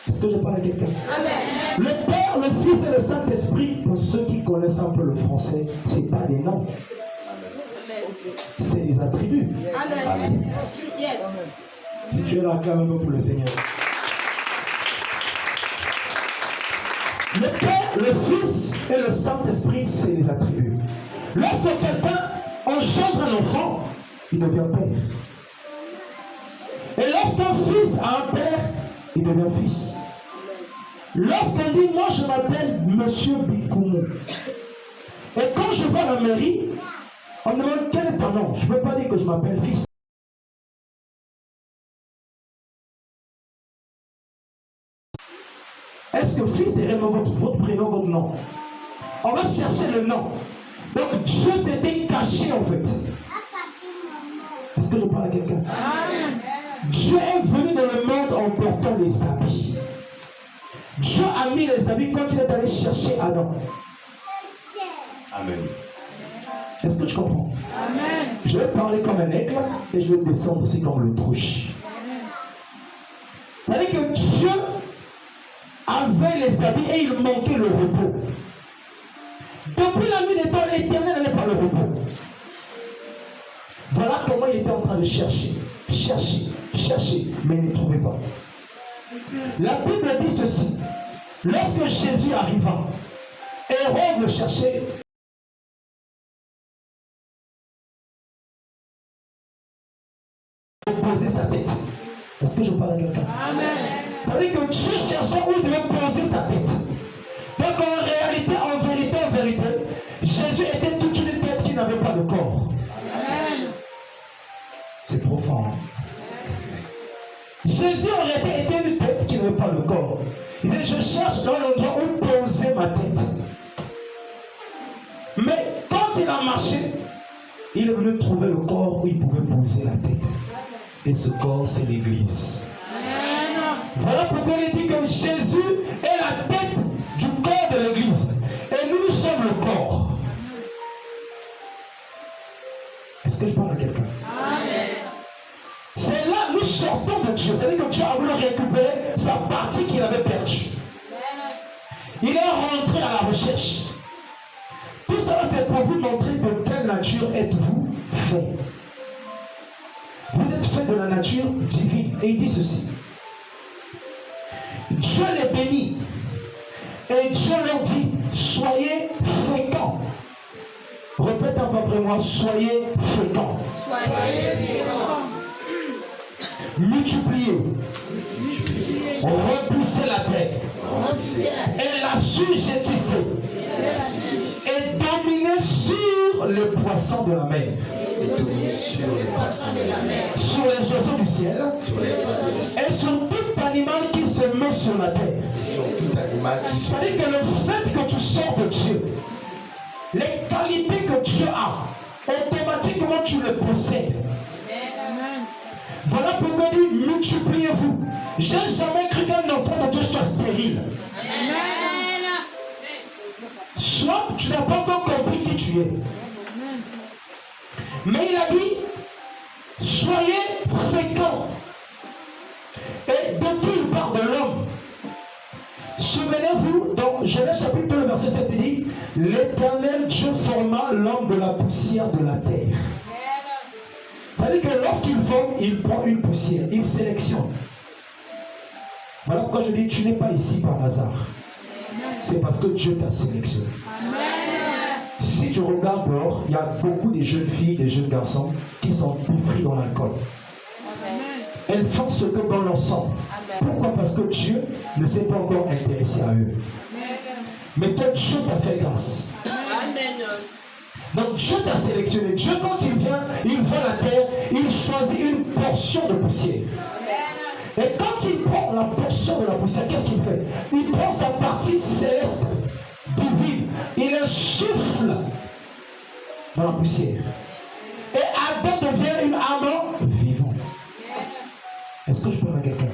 Est-ce que je parle à quelqu'un? Amen. Le Père, le Fils et le Saint-Esprit, pour ceux qui connaissent un peu le français, ce n'est pas des noms. C'est des attributs. Amen. Amen. Yes. Si tu es là, acclame un peu pour le Seigneur. Le Père, le Fils et le Saint-Esprit, c'est les attributs. Lorsque quelqu'un engendre un enfant, il devient père. Et lorsqu'un fils a un père, il devient fils. Lorsqu'on dit, moi je m'appelle Monsieur Bikoumou, et quand je vais à la mairie, on me demande quel est ton nom. Je ne peux pas dire que je m'appelle fils. Est-ce que fils est vraiment votre prénom, votre nom? On va chercher le nom. Donc Dieu s'était caché en fait. Est-ce que je parle à quelqu'un? Dieu est venu dans le monde en portant les habits. Dieu a mis les habits quand il est allé chercher Adam. Amen. Est-ce que tu comprends? Amen. Je vais parler comme un aigle et je vais descendre aussi comme l'autruche. C'est-à-dire que Dieu avait les habits et il manquait le repos. Depuis la nuit des temps, l'Éternel n'avait pas le repos. Voilà comment il était en train de chercher, mais il ne trouvait pas. La Bible dit ceci. Lorsque Jésus arriva, Hérode le cherchait. Poser sa tête. Est-ce que je parle à quelqu'un? Amen. Ça veut dire que Dieu cherchait où il devait poser sa tête. Donc en réalité, en vérité, Jésus était toute une tête qui n'avait pas de corps. Amen. C'est profond. Hein? Jésus aurait été une tête qui n'avait pas le corps. Il dit, je cherche dans l'endroit où poser ma tête. Mais quand il a marché, il est venu trouver le corps où il pouvait poser la tête. Et ce corps, c'est l'Église. Voilà pourquoi il dit que Jésus est la tête du corps de l'Église. Et nous, nous sommes le corps. Est-ce que je parle à quelqu'un? C'est là nous sortons de Dieu. C'est-à-dire que Dieu a voulu récupérer sa partie qu'il avait perdue. Il est rentré à la recherche. Tout ça, c'est pour vous montrer de quelle nature êtes-vous fait. Vous êtes fait de la nature divine. Et il dit ceci. Dieu les bénit. Et Dieu leur dit, soyez féconds. Répète un peu après moi, soyez féconds. Soyez vivants. Multipliez. Remplissez la terre. Et la sujettissez. Et dominez sur les poissons de la mer. Sur les poissons de la mer. Sur les oiseaux du ciel. Et sur tout animal qui se met sur la terre. Sur tout animal qui se C'est-à-dire que le fait que tu sors de Dieu, les qualités que Dieu a, automatiquement tu les possèdes. Voilà pourquoi il dit multipliez-vous. J'ai jamais cru qu'un enfant de Dieu soit stérile. Soit tu n'as pas encore compris qui tu es. Mais il a dit soyez féconds. Et de qui il parle de l'homme? Souvenez-vous, dans Genèse chapitre 2, le verset 7, il dit l'Éternel Dieu forma l'homme de la poussière de la terre. C'est-à-dire que lorsqu'il forme, il prend une poussière, il sélectionne. Voilà pourquoi je dis tu n'es pas ici par hasard. C'est parce que Dieu t'a sélectionné. Si tu regardes dehors, il y a beaucoup de jeunes filles, de jeunes garçons qui sont pris dans l'alcool. Elles font ce que dans leur sang. Pourquoi? Parce que Dieu ne s'est pas encore intéressé à eux. Mais toi, Dieu t'a fait grâce. Donc Dieu t'a sélectionné. Dieu, quand il vient, il voit la terre, il choisit une portion de poussière. Et quand il prend la portion de la poussière, qu'est-ce qu'il fait? Il prend sa partie céleste, divine, il souffle dans la poussière. Et Adam devient une âme vivante. Est-ce que je parle à quelqu'un?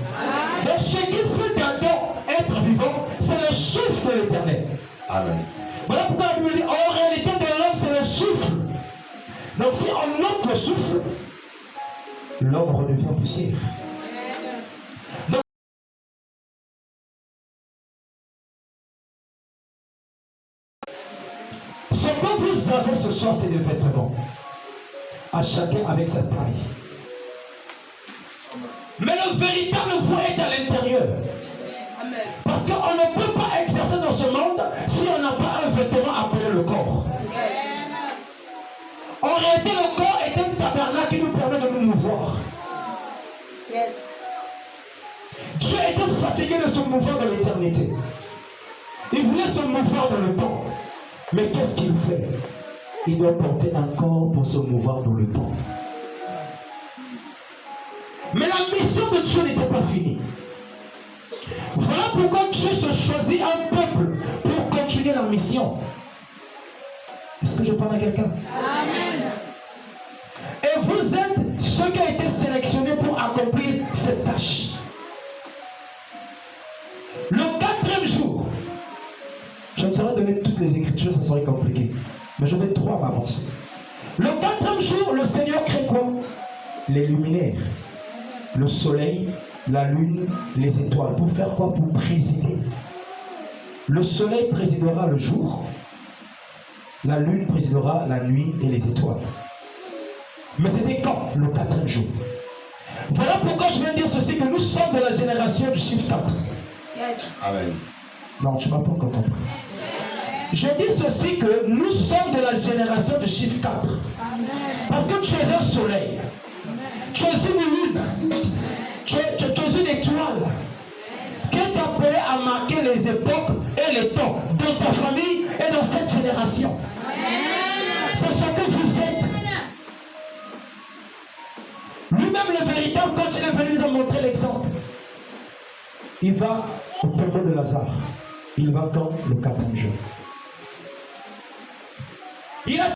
Donc ce qui fait d'Adam être vivant, c'est le souffle de l'Éternel. Amen. Voilà pourquoi la Bible dit, en réalité de l'homme, c'est le souffle. Donc si on ôte le souffle, l'homme redevient poussière. que vous avez ce soir, c'est des vêtements. À chacun avec sa taille. Mais le véritable vous est à l'intérieur. Parce qu'on ne peut pas exercer dans ce monde si on n'a pas un vêtement appelé le corps. En réalité, le corps est un tabernacle qui nous permet de nous mouvoir. Dieu était fatigué de se mouvoir dans l'éternité. Il voulait se mouvoir dans le temps. Mais qu'est-ce qu'il fait? Il doit porter un corps pour se mouvoir dans le temps. Mais la mission de Dieu n'était pas finie. Voilà pourquoi Dieu se choisit un peuple pour continuer la mission. Est-ce que je parle à quelqu'un? Amen. Et vous êtes ceux qui ont été sélectionnés pour accomplir cette tâche. Le 4e jour, je ne saurais donner toutes les écritures, ça serait compliqué. Mais je vais 3 m'avancer. Le 4e jour, le Seigneur crée quoi? Les luminaires, le soleil, la lune, les étoiles. Pour faire quoi? Pour présider. Le soleil présidera le jour, la lune présidera la nuit et les étoiles. Mais c'était quand? Le 4e jour. Voilà pourquoi je viens dire ceci, que nous sommes de la génération du chiffre 4. Amen. Non, tu ne m'as pas encore compris. Je dis ceci, que nous sommes de la génération du chiffre 4. Parce que tu es un soleil. Tu es une lune. Tu es une étoile qui est appelée à marquer les époques et les temps dans ta famille et dans cette génération. C'est ce que vous êtes. Lui-même, le véritable, quand il est venu nous a montré l'exemple, il va au tombeau de Lazare. Il va quand? Le 4e jour. Il a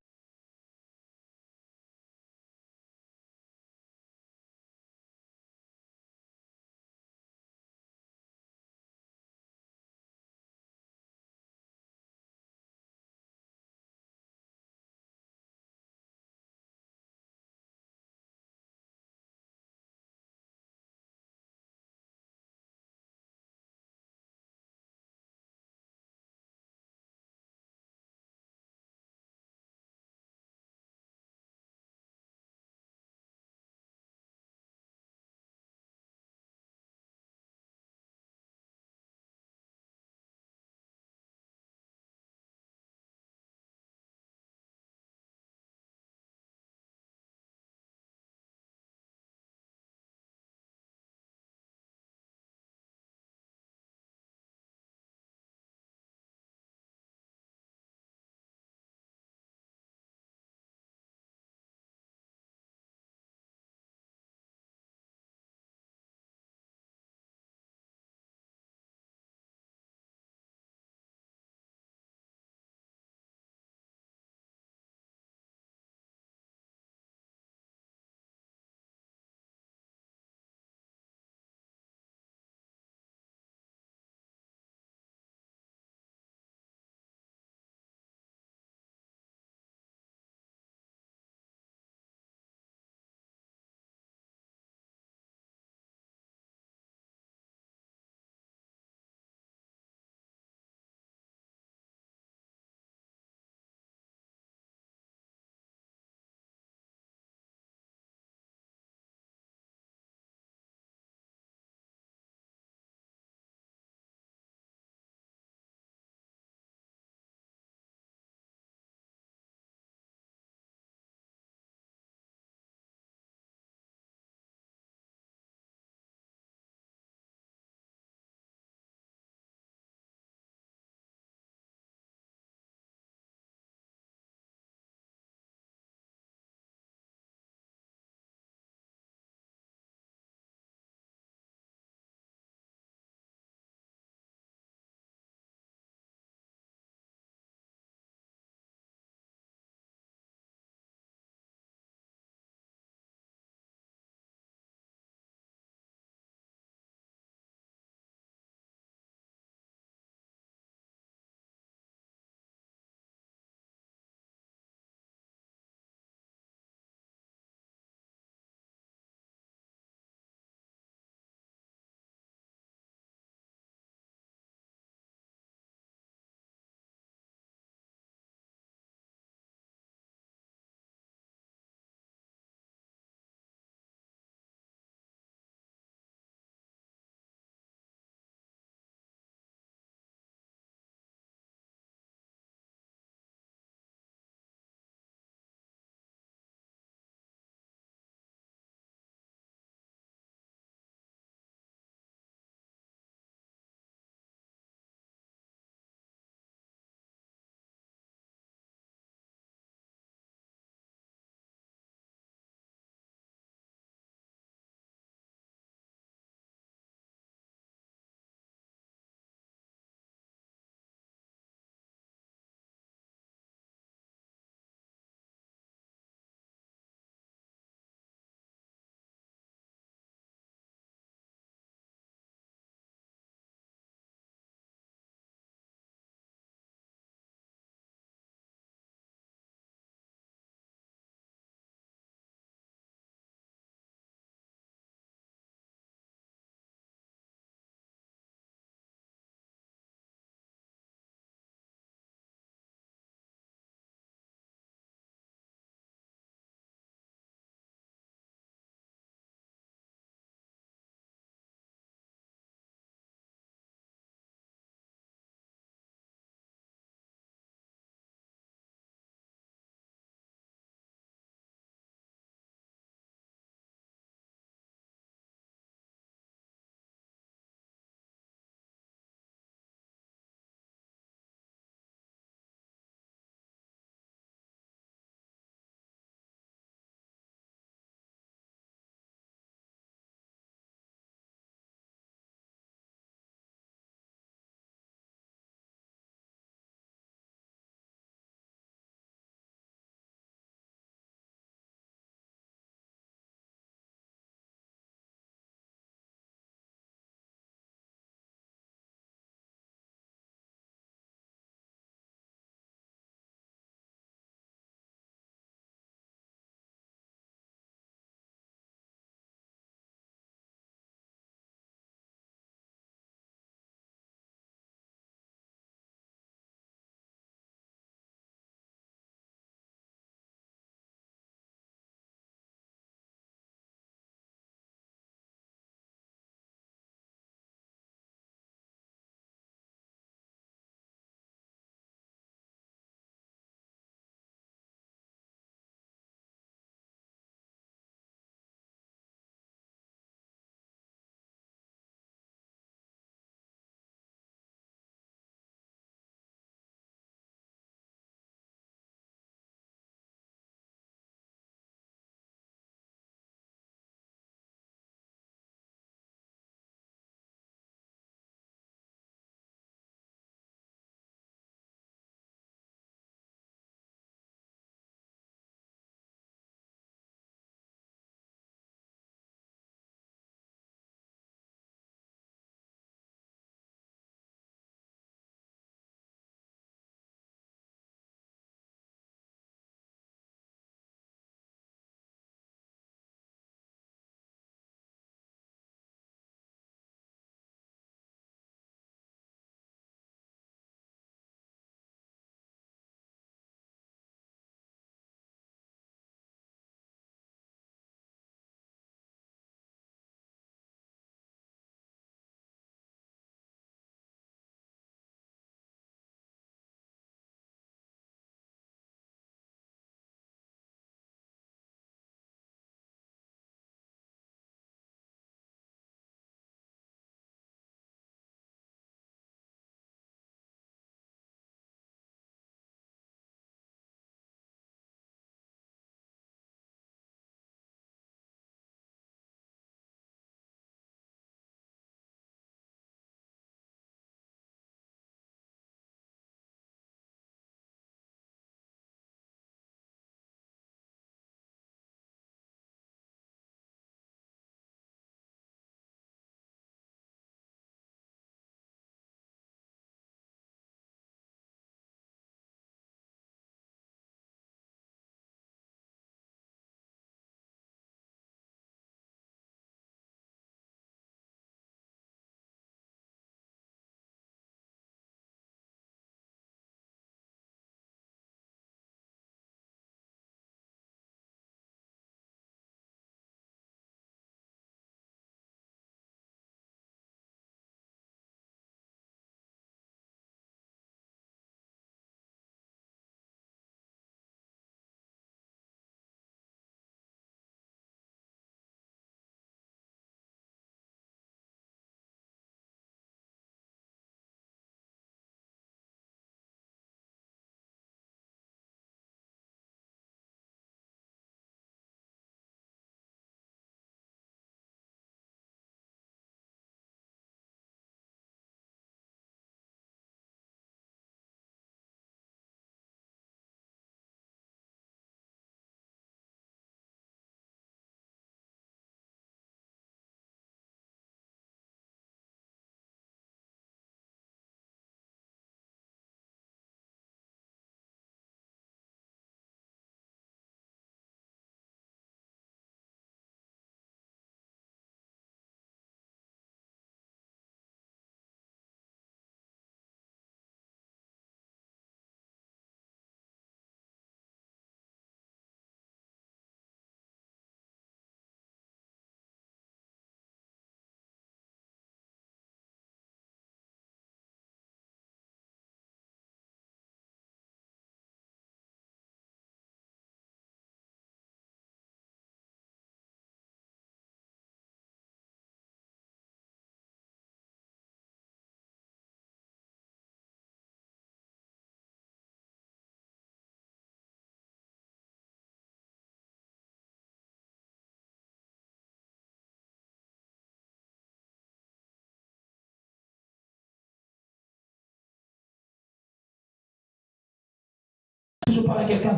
que je parle à quelqu'un?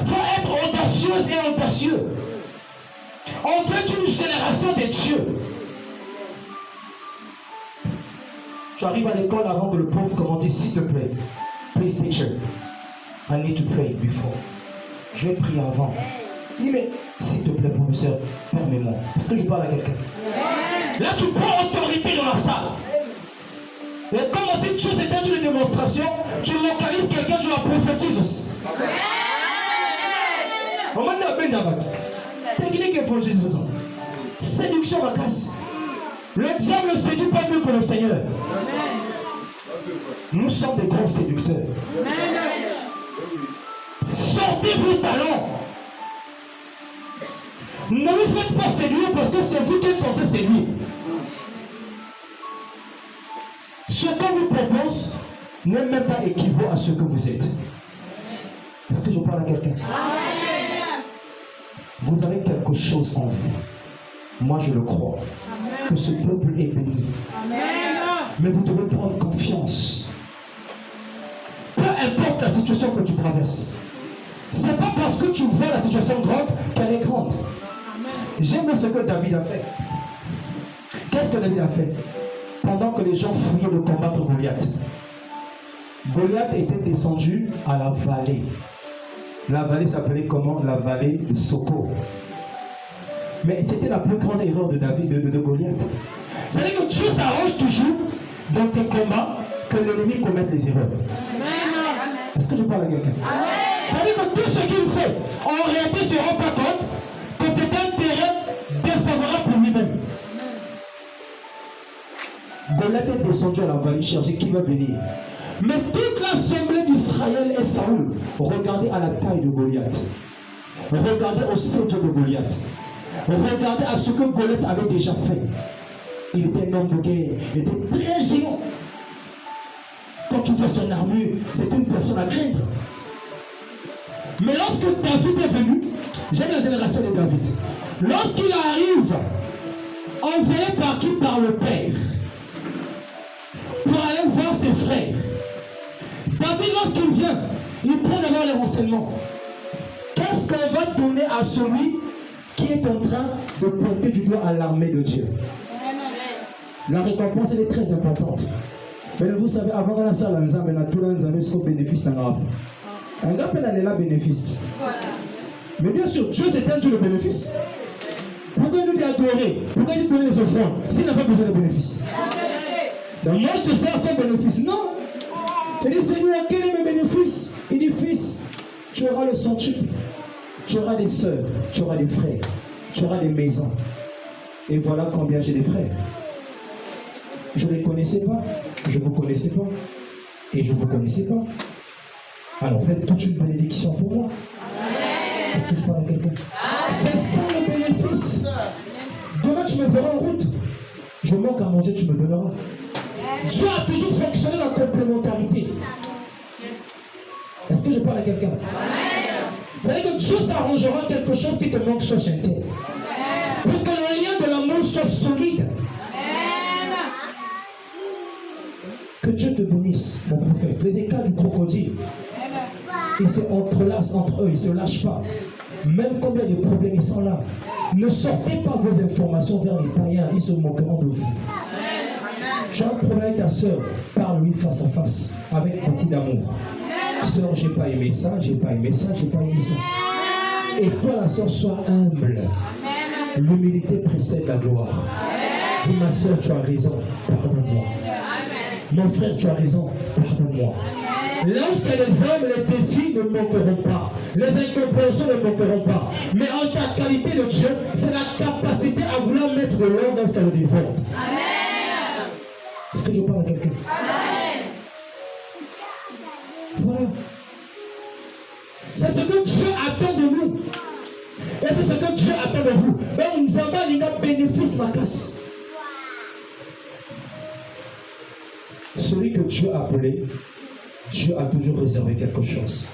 Il faut être audacieuse et audacieux. On veut une génération de Dieu. Tu arrives à l'école avant que le prof commence, s'il te plaît. Please teacher, I need to pray before. Je vais prier avant. Il dit, mais s'il te plaît, professeur, permets-moi. Est-ce que je parle à quelqu'un? Là, tu prends autorité dans la salle. Et comme cette chose était une démonstration, tu localises quelqu'un, tu la prophétises aussi. On m'a dit à Ben Dabat. Technique évangélisation. Séduction à casse. Le diable ne séduit pas mieux que le Seigneur. Nous sommes des grands séducteurs. Sortez vos talents. Ne vous faites pas séduire parce que c'est vous qui êtes censé séduire. Ce qu'on vous propose n'est même pas équivaut à ce que vous êtes. Est-ce que je parle à quelqu'un? Vous avez quelque chose en vous. Moi, je le crois. Que ce peuple est béni. Mais vous devez prendre confiance. Peu importe la situation que tu traverses. Ce n'est pas parce que tu vois la situation grande qu'elle est grande. J'aime ce que David a fait. Qu'est-ce que David a fait? Pendant que les gens fouillaient de combattre Goliath, Goliath était descendu à la vallée. La vallée s'appelait comment? La vallée de Soko. Mais c'était la plus grande erreur de David, de Goliath. C'est-à-dire que Dieu s'arrange toujours dans tes combats que l'ennemi commette les erreurs. Est-ce que je parle à quelqu'un? C'est-à-dire que tout ce qu'il fait, en réalité, ne se rend pas compte que c'est un terrain défavorable pour lui-même. Goliath est descendu à la vallée chercher qui va venir. Mais toute l'assemblée d'Israël et Saoul regardez à la taille de Goliath. Regardez au centre de Goliath. Regardez à ce que Goliath avait déjà fait. Il était un homme de guerre. Il était très géant. Quand tu vois son armure, c'est une personne à craindre. Mais lorsque David est venu, j'aime la génération de David. Lorsqu'il arrive, envoyé par qui? Par le Père, pour aller voir ses frères. David, lorsqu'il vient, il prend d'abord les renseignements. Qu'est-ce qu'on va donner à celui qui est en train de pointer du doigt à l'armée de Dieu? La récompense, elle est très importante. Mais vous savez, avant dans la salle, on a tout le bénéfice d'un arbre. Un gars peut aller là bénéfice. Mais bien sûr, Dieu c'est un Dieu de bénéfice. Pourquoi il nous dit adorer? Pourquoi il dit donner les offrandes s'il n'a pas besoin de bénéfice? Donc moi je te sers sans bénéfice. Non. Il dit Seigneur, quel est mes bénéfices? Il dit fils, tu auras le centuple, tu auras des sœurs, tu auras des frères, tu auras des maisons. Et voilà combien j'ai des frères. Je ne les connaissais pas, je ne vous connaissais pas, et je ne vous connaissais pas. Alors vous êtes toute une bénédiction pour moi. Est-ce que je parle à quelqu'un? C'est ça le bénéfice. Demain tu me verras en route. Je manque à manger, tu me donneras. Dieu a toujours fonctionné la complémentarité. Est-ce que je parle à quelqu'un? Vous savez que Dieu s'arrangera quelque chose qui te manque soit chanté. Pour que le lien de l'amour soit solide. Que Dieu te bénisse, mon prophète. Les écailles du crocodile, ils se entrelacent entre eux, ils ne se lâchent pas. Même quand il y a des problèmes, ils sont là. Ne sortez pas vos informations vers les païens, ils se moqueront de vous. Tu as un problème avec ta soeur, parle-lui face à face, avec beaucoup d'amour. Sœur, j'ai pas aimé ça, j'ai pas aimé ça, j'ai pas aimé ça. Et toi, la sœur, sois humble. L'humilité précède la gloire. Dis, ma sœur, tu as raison, pardonne-moi. Mon frère, tu as raison, pardonne-moi. Lorsque les hommes, les défis ne manqueront pas, les incompréhensions ne manqueront pas. Mais en ta qualité de Dieu, c'est la capacité à vouloir mettre de l'ordre dans ce désordre. Est-ce que je parle à quelqu'un? Voilà. C'est ce que Dieu attend de nous. Et c'est ce que Dieu attend de vous. Mais nous avons un bénéfice ma casse. Celui que Dieu a appelé, Dieu a toujours réservé quelque chose.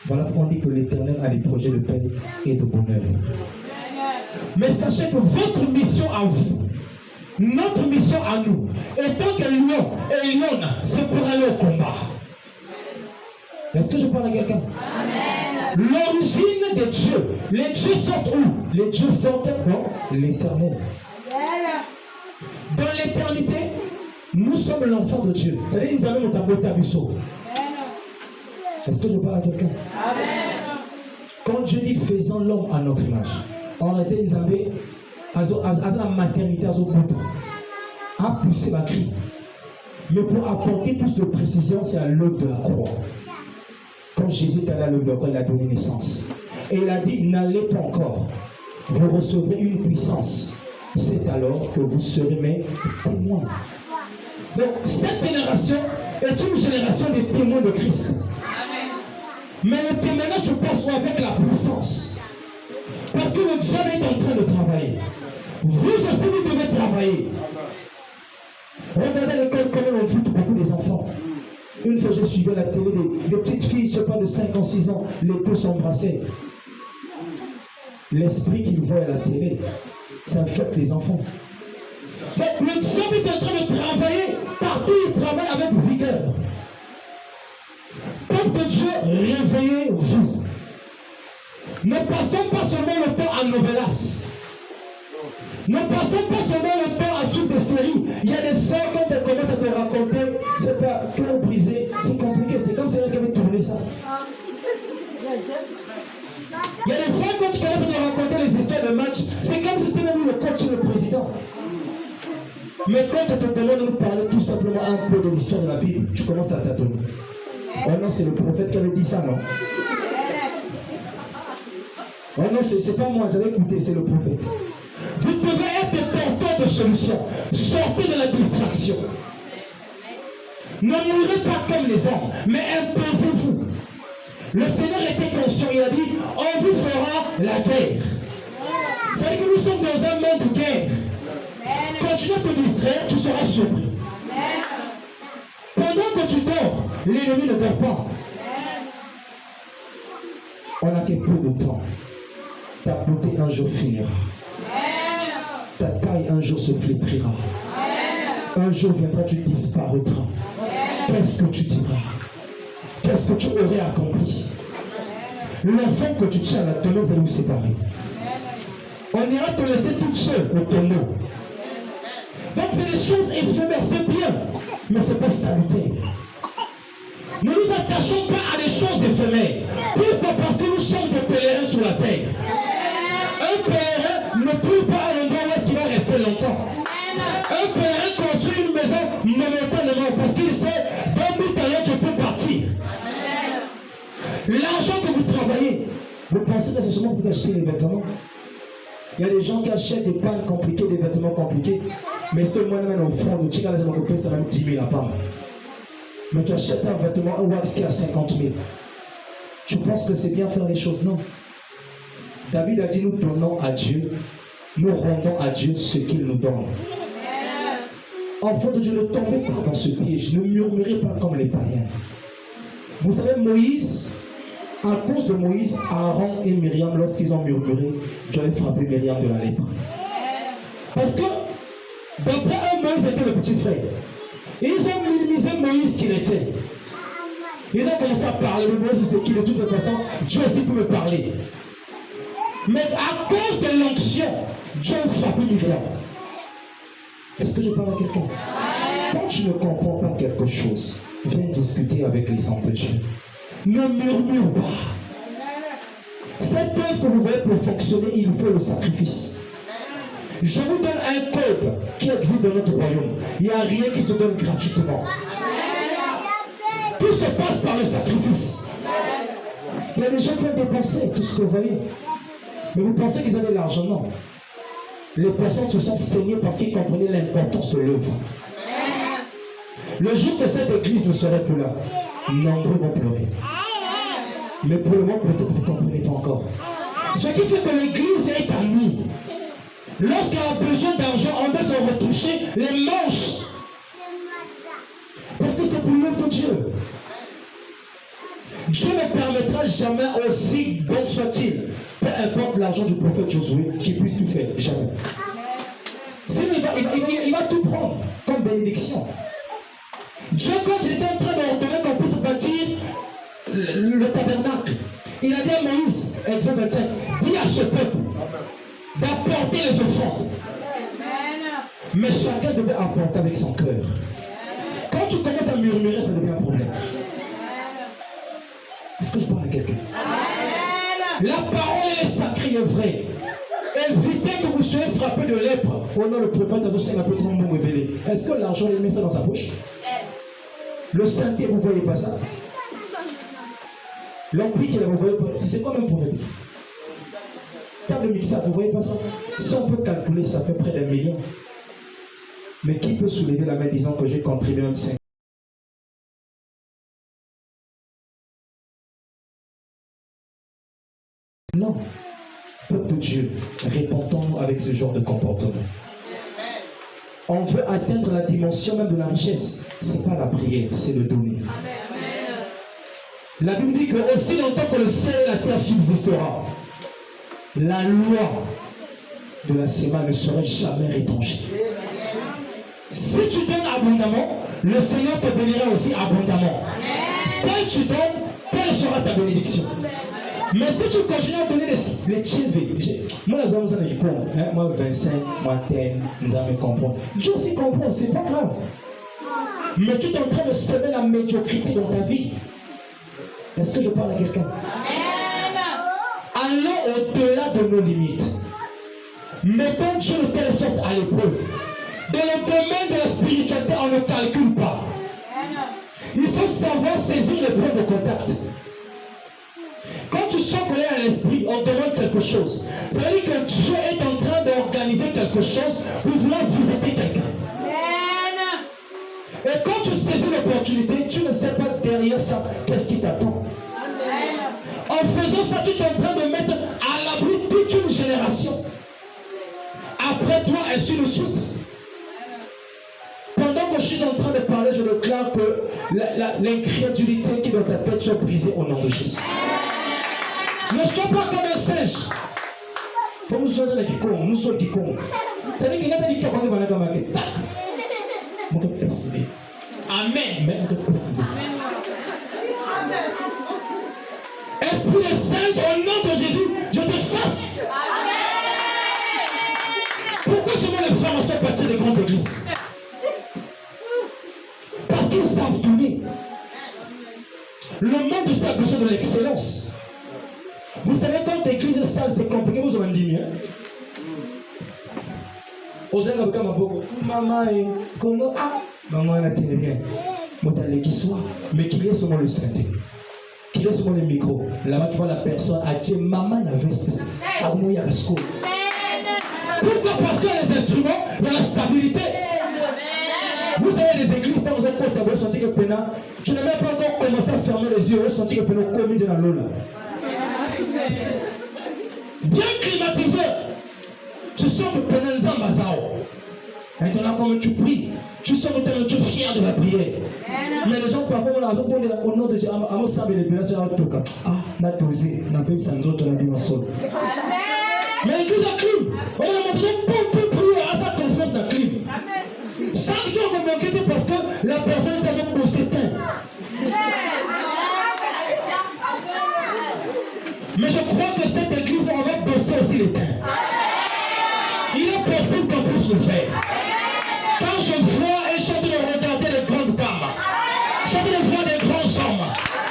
Voilà pourquoi on dit que l'Éternel a des projets de paix et de bonheur. Mais sachez que votre mission à vous, notre mission à nous, étant que lion et lionne, c'est pour aller au combat. Est-ce que je parle à quelqu'un? L'origine des dieux. Les dieux sortent où? Les dieux sortent dans l'éternel. Dans l'éternité, nous sommes l'enfant de Dieu. C'est-à-dire qu'ils avaient mon tabusso. Est-ce que je parle à quelqu'un? Quand Dieu dit faisons l'homme à notre image, en réalité, ils avaient la maternité à Zobuta. A poussé ma cri. Mais pour apporter plus de précision, c'est à l'œuvre de la croix. Quand Jésus est allé à l'œuvre de la croix, il a donné naissance. Et il a dit, n'allez pas encore. Vous recevrez une puissance. C'est alors que vous serez mes témoins. Donc, cette génération est une génération des témoins de Christ. Mais le témoignage se passe avec la puissance. Parce que le diable est en train de travailler. Vous aussi, vous devez travailler. Regardez l'école comme on fout beaucoup des enfants. Une fois, je suivais la télé des petites filles, je ne sais pas, de 5 ans, 6 ans, les deux s'embrassaient. L'esprit qu'ils voient à la télé, ça affecte les enfants. Donc, le diable est en train de travailler. Partout, il travaille avec vigueur. Peuple de Dieu, réveillez-vous. Ne passons pas seulement le temps à novelas. Ne passons pas seulement le temps à suivre des séries. Il y a des soeurs, quand elles commencent à te raconter, je sais pas, cœur brisé, c'est compliqué. C'est comme si elle avait tourné ça. Il y a des fois, quand tu commences à te raconter les histoires de match, c'est comme si c'était même le coach et le président. Mais quand on te demande de nous parler tout simplement un peu de l'histoire de la Bible, tu commences à tâtonner. Oh non, c'est le prophète qui avait dit ça, non? Oh non, c'est pas moi, j'avais écouté, c'est le prophète. Vous devez être des porteurs de solutions. Sortez de la distraction. Ne mourrez pas comme les hommes, mais imposez-vous. Le Seigneur était conscient, il a dit, on vous fera la guerre. C'est-à-dire que nous sommes dans un monde de guerre. Continue à te distraire, tu seras surpris. Pendant que tu dors, l'ennemi ne dort pas. On n'a que peu de temps. Ta beauté un jour finira. Ta taille un jour se flétrira. Un jour viendra, tu disparaîtras. Qu'est-ce que tu diras? Qu'est-ce que tu aurais accompli? L'enfant que tu tiens là, demain vous allez vous séparer. On ira te laisser toute seule au tombeau. Donc c'est des choses éphémères, c'est bien, mais c'est pas salutaire. Ne nous attachons pas à des choses éphémères. Pourquoi? Parce que nous sommes des pèlerins sur la terre. Un pèlerin ne peut pas à l'endroit où est-ce qu'il va rester longtemps. Un pèlerin construit une maison momentanément parce qu'il sait d'un bout à l'autre je peux partir. L'argent que vous travaillez, vous pensez que c'est seulement pour vous acheter les vêtements? Il y a des gens qui achètent des pannes compliquées, des vêtements compliqués, mais c'est moi-même au fond, nous tient l'argent qu'on ça même 10 000 à part. Mais tu achètes un vêtement, un wax qui a 50 000. Tu penses que c'est bien faire les choses? Non. David a dit, nous donnons à Dieu, nous rendons à Dieu ce qu'il nous donne. Enfant de Dieu, ne tombez pas dans ce piège, ne murmurez pas comme les païens. Vous savez, Moïse, à cause de Moïse, Aaron et Myriam, lorsqu'ils ont murmuré, Dieu avait frappé Myriam de la lèpre. Parce que, d'après eux, Moïse était le petit frère. Et ils ont minimisé Moïse qu'il était. Ils ont commencé à parler de Moïse, c'est qui de toute façon, Dieu aussi peut me parler. Mais à cause de l'onction, Dieu a frappé Myriam. Est-ce que je parle à quelqu'un? Quand tu ne comprends pas quelque chose, viens discuter avec les hommes de Dieu. Ne murmure pas. Cette œuvre que vous voyez pour fonctionner, il faut le sacrifice. Je vous donne un code qui existe dans notre royaume. Il n'y a rien qui se donne gratuitement. Tout se passe par le sacrifice. Il y a des gens qui ont dépensé tout ce que vous voyez. Mais vous pensez qu'ils avaient l'argent? Non. Les personnes se sont saignées parce qu'ils comprenaient l'importance de l'œuvre. Le jour que cette église ne serait plus là, nombreux vont pleurer. Mais pour le moment, peut-être vous ne comprenez pas encore. Ce qui fait que l'église est à nous. Lorsqu'elle a besoin d'argent, on doit se retoucher les manches. Parce que c'est pour l'œuvre de Dieu. Dieu ne permettra jamais, aussi bon soit-il, peu importe l'argent du prophète Josué, qu'il puisse tout faire. Jamais. Sinon, il va tout prendre comme bénédiction. Dieu, quand il était en train d'ordonner qu'on puisse bâtir Il a dit à Moïse, Exode 25, dis à ce peuple d'apporter les offrandes. Mais chacun devait apporter avec son cœur. Quand tu commences à murmurer, ça devient un problème. Est-ce que je parle à quelqu'un? La parole est sacrée et vraie. Évitez que vous soyez frappé de lèpre. Oh non, le prophète a fait un peu trop bon révélé. Est-ce que l'argent, il met ça dans sa poche? Le sainteté, vous ne voyez pas ça? L'empire qu'il a, vous ne voyez pas? C'est quoi même prophète? Table de mixage, vous ne voyez pas ça? Si on peut calculer, ça fait près d'1 million. Mais qui peut soulever la main disant que j'ai contribué même 5? Non. Peuple de Dieu, répondons-nous avec ce genre de comportement. On veut atteindre la dimension même de la richesse. Ce n'est pas la prière, c'est le donner. La Bible dit que aussi longtemps que le ciel et la terre subsistera, la loi de la sémence ne serait jamais rétangée. Si tu donnes abondamment, le Seigneur te bénira aussi abondamment. Quand tu donnes, telle sera ta bénédiction. Mais si tu continues à donner les TV, moi, moi 25, moi 10, nous allons comprendre. Dieu aussi comprend, c'est pas grave. Mais tu es en train de semer la médiocrité dans ta vie. Est-ce que je parle à quelqu'un? Allons au-delà de nos limites. Mettons Dieu de telle sorte à l'épreuve. Dans le domaine de la spiritualité, on ne calcule pas. Il faut savoir saisir les points de contact. Quand tu sens qu'on est à l'esprit, on demande quelque chose. Ça veut dire que Dieu est en train d'organiser quelque chose pour vouloir visiter quelqu'un. Et quand tu saisis l'opportunité, tu ne sais pas derrière ça qu'est-ce qui t'attend. En faisant ça, tu es en train de mettre à l'abri toute une génération. Après toi, ainsi de suite. Pendant que je suis en train de parler, je déclare que l'incrédulité qui est dans ta tête soit brisée au nom de Jésus. Ne sois pas comme un singe. Faut nous soyons des Kikong, nous sommes Kikong. C'est-à-dire qu'il y a des Kikong qui vont aller comme tac. On peut persévérer. Amen. Mais on peut persévérer. Esprit de singe, au nom de Jésus, je te chasse. Pourquoi seulement les femmes sont parties des grandes églises? Parce qu'ils savent donner. Le monde ici a besoin de l'excellence. Vous savez, quand l'église est sale, c'est compliqué, vous avez dit, hein? Osez la bouca ma boue. Maman, comment? Ah, maman, elle a été bien. Moi, t'as les qui soit, mais qu'il est seulement le synthé. Qu'il est seulement le micro. Là-bas, tu vois la personne a dit, maman, la veste. Ah, moi, il y a la school. Pourquoi? Parce qu'il y a les instruments, il y a la stabilité. Vous savez, les églises, quand vous êtes contre, vous sentez que Pena, tu n'as même pas encore commencé à fermer les yeux, vous sentez que Pena commis dans l'eau là. Bien climatisé, tu sens que Pena est en bazao. Maintenant, comme tu pries, tu sens que tu es fier de la prière. Mais les gens parfois, au nom de Dieu, à savoir les Pena, ah, n'a dosé, n'a pas eu sans autre, n'a pas eu sol. Mais l'église a clim. On a montré pour prier à sa confiance dans clim. Chaque jour qu'on m'inquiète parce que la personne s'est bosser teint. Mais je crois que cette église, on va bosser aussi les teints. Il est possible qu'on puisse le faire. Quand je vois et je suis en train de regarder les grandes dames, je suis en train de voir des grands hommes,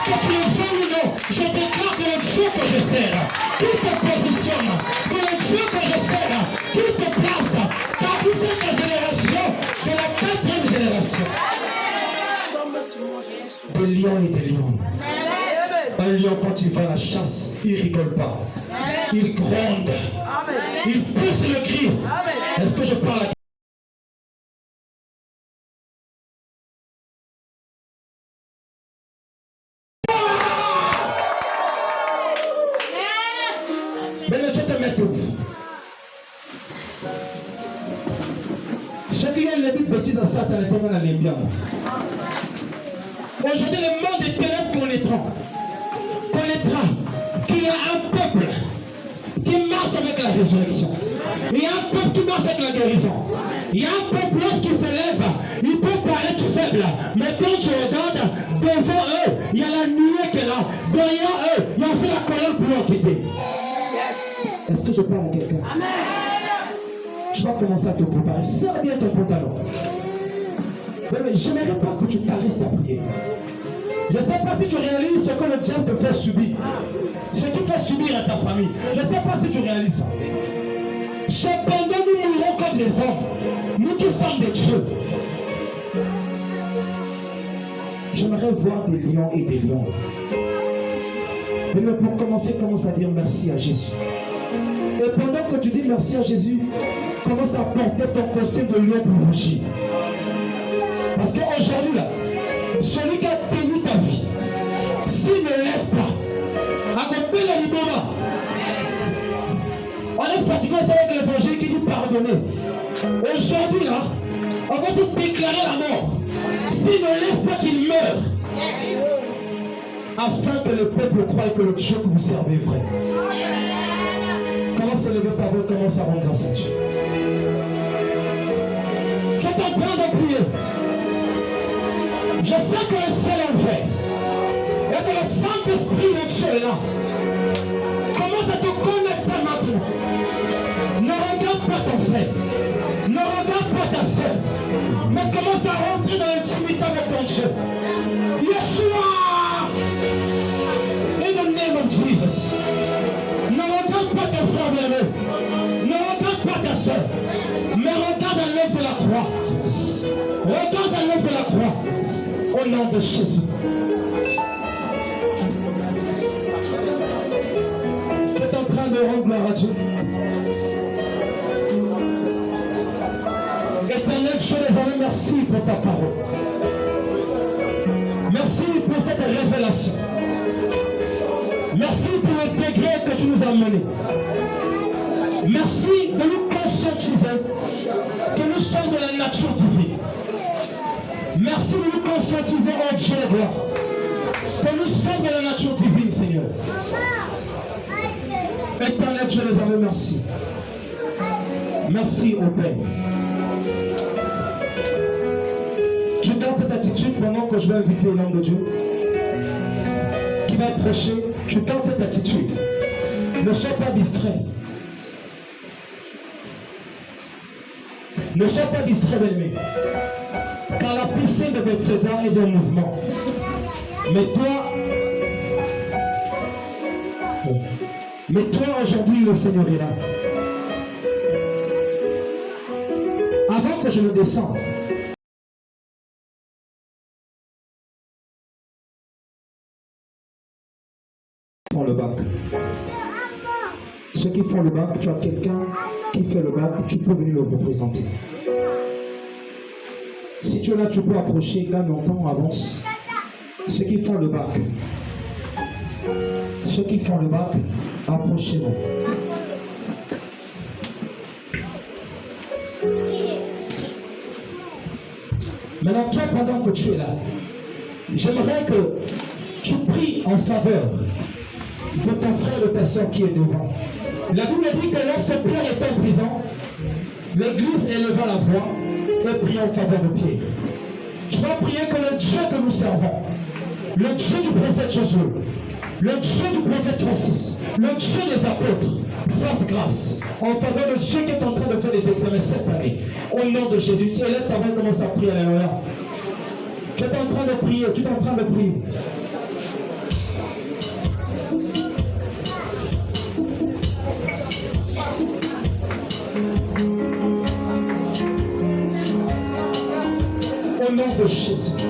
que tu le veux ou non, je déclare que le Dieu que je sers, qui te positionne, que le Dieu que je sers, qui te place, car vous êtes la génération de la 4e génération. Des lions et des lions. Un lion, quand il va à la chasse, il ne rigole pas. Il gronde. Il pousse le cri. Est-ce que je parle à mais Dieu te met tout. Ceux qui ont les petites bêtises à Satan, les démons à l'embien. Aujourd'hui, le monde des ténèbres connaîtra qu'il y a un peuple qui marche avec la résurrection. Il y a un peuple qui marche avec la guérison. Il y a un peuple, lorsqu'il se lève, il peut paraître faible. Mais quand tu regardes, devant eux, il y a la nuée qui est là. Derrière eux, il y a aussi la colonne je parle à quelqu'un. Tu vas commencer à te préparer. Serre bien ton pantalon. Mais j'aimerais pas que tu caresses ta prière. Je ne sais pas si tu réalises ce que le diable te fait subir. Ce qu'il fait subir à ta famille. Je ne sais pas si tu réalises ça. Cependant, nous mourrons comme des hommes. Nous qui sommes des dieux. J'aimerais voir des lions et des lions. Mais pour commencer, commence à dire merci à Jésus. Et pendant que tu dis merci à Jésus, commence à porter ton costume de lion pour rougir. Parce qu'aujourd'hui, là, celui qui a tenu ta vie, s'il ne laisse pas, accompagner le liboma. On est fatigué avec l'évangile qui dit pardonner. Aujourd'hui, là, on va se déclarer la mort. S'il ne laisse pas qu'il meure, afin que le peuple croie que le Dieu que vous servez est vrai. Commence à lever ta voix, commence à rendre grâce à Dieu. Tu es en train de prier. Je sais que le ciel est ouvert et que le Saint-Esprit de Dieu est là. Commence à te connecter maintenant. Ne regarde pas ton frère. Ne regarde pas ta soeur. Mais commence à rentrer dans l'intimité avec ton Dieu. Yeshua! In the name of Jesus. Ne regarde pas ton frère bien-aimé. Ne regarde pas ta soeur. Mais regarde à l'œuvre de la croix. Regarde à l'œuvre de la croix. Au nom de Jésus. Tu es en train de rendre gloire à Dieu. Éternel Dieu, les amis, merci pour ta parole. Merci pour cette révélation. Merci pour le degré que tu nous as mené. Merci de nous conscientiser que nous sommes de la nature divine. Merci de nous conscientiser, oh Dieu de gloire, que nous sommes de la nature divine, Seigneur. Éternel Dieu, les amis, merci. Merci au Père. Tu gardes cette attitude pendant que je vais inviter l'homme de Dieu qui va prêcher. Tu gardes cette attitude. Ne sois pas distrait. Ne sois pas distrait, bien-aimé. Car la piscine de Bethesda est un mouvement. Mais toi aujourd'hui, le Seigneur est là. Avant que je ne descende, le bac. Ceux qui font le bac, tu as quelqu'un qui fait le bac, tu peux venir le représenter. Si tu es là, tu peux approcher, gagne longtemps, avance. Ceux qui font le bac, approchez-vous. Maintenant, toi, pendant que tu es là, j'aimerais que tu pries en faveur de ton frère et de ta soeur qui est devant. La Bible dit que lorsque Pierre était en prison, l'église éleva la voix et pria en faveur de Pierre. Tu vas prier que le Dieu que nous servons, le Dieu du prophète Josué, le Dieu du prophète Francis, le Dieu des apôtres, fasse grâce en faveur de ceux qui sont en train de faire des examens cette année. Au nom de Jésus, tu élèves ta voix et commence à prier. Alléluia. Tu es en train de prier, tu es en train de prier. Au nom de Jésus.